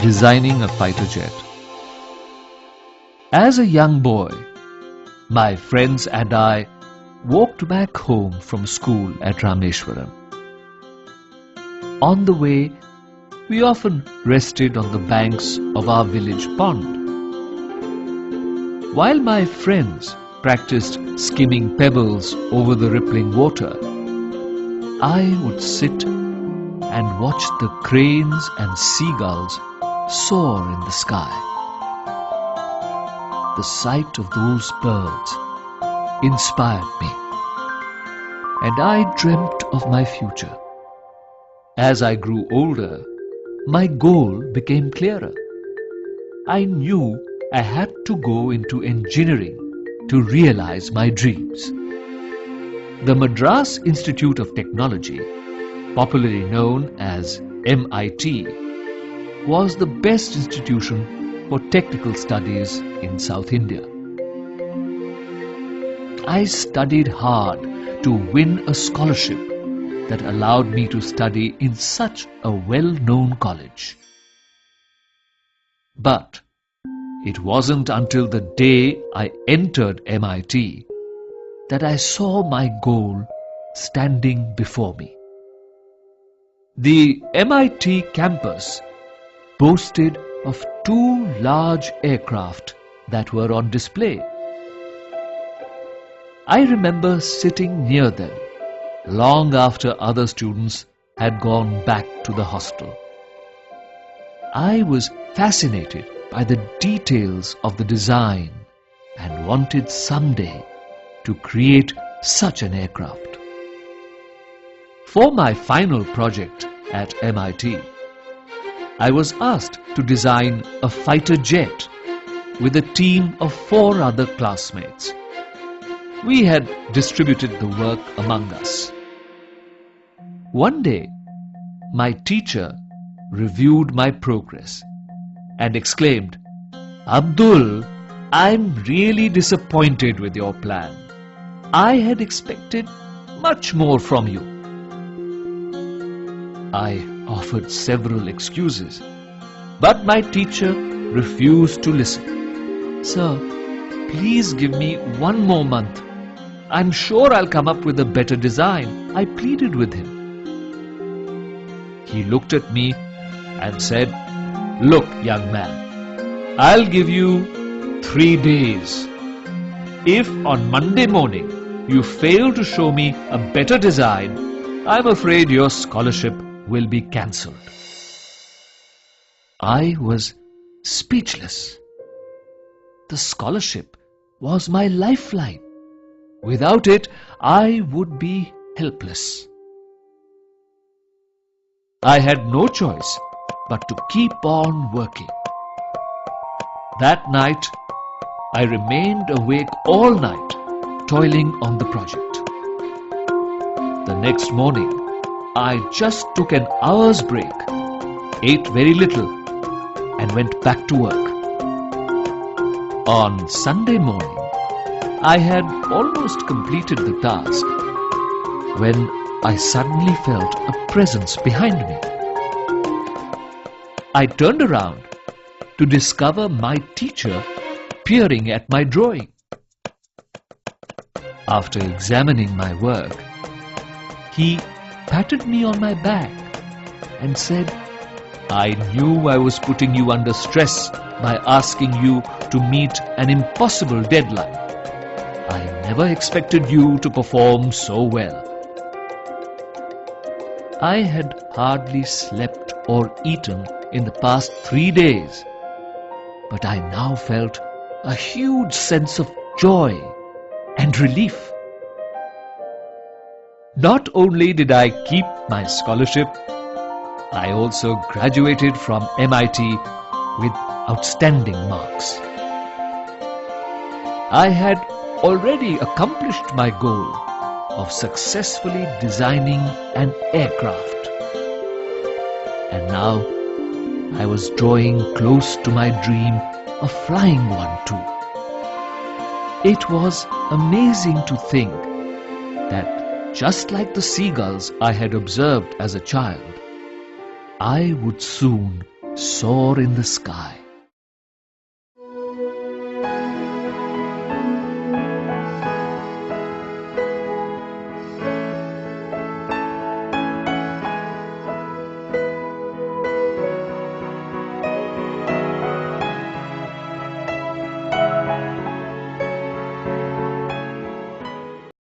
designing a fighter jet. As a young boy, my friends and I walked back home from school at Rameshwaram. On the way, we often rested on the banks of our village pond. While my friends practiced skimming pebbles over the rippling water, I would sit and watch the cranes and seagulls soar in the sky. The sight of those birds inspired me, and I dreamt of my future. As I grew older, my goal became clearer. I knew I had to go into engineering to realize my dreams. The Madras Institute of Technology, popularly known as MIT, was the best institution for technical studies in South India. I studied hard to win a scholarship that allowed me to study in such a well-known college. But it wasn't until the day I entered MIT that I saw my goal standing before me. The MIT campus boasted of 2 large aircraft that were on display. I remember sitting near them long after other students had gone back to the hostel. I was fascinated by the details of the design and wanted someday to create such an aircraft. For my final project at MIT, I was asked to design a fighter jet with a team of 4 other classmates. We had distributed the work among us. One day, my teacher reviewed my progress and exclaimed, "Abdul, I'm really disappointed with your plan. I had expected much more from you." I offered several excuses, but my teacher refused to listen. "Sir, please give me 1 more month. I'm sure I'll come up with a better design," I pleaded with him. He looked at me and said, "Look, young man, I'll give you 3 days. If on Monday morning you fail to show me a better design, I'm afraid your scholarship will be cancelled." I was speechless. The scholarship was my lifeline. Without it, I would be helpless. I had no choice but to keep on working. That night, I remained awake all night, toiling on the project. The next morning, I just took an hour's break, ate very little, and went back to work. On Sunday morning, I had almost completed the task when I suddenly felt a presence behind me. I turned around to discover my teacher peering at my drawing. After examining my work, he patted me on my back and said, "I knew I was putting you under stress by asking you to meet an impossible deadline. I never expected you to perform so well." I had hardly slept or eaten in the past 3 days, but I now felt a huge sense of joy and relief. Not only did I keep my scholarship, I also graduated from MIT with outstanding marks. I had already accomplished my goal of successfully designing an aircraft. And now I was drawing close to my dream of flying one too. It was amazing to think that just like the seagulls I had observed as a child, I would soon soar in the sky.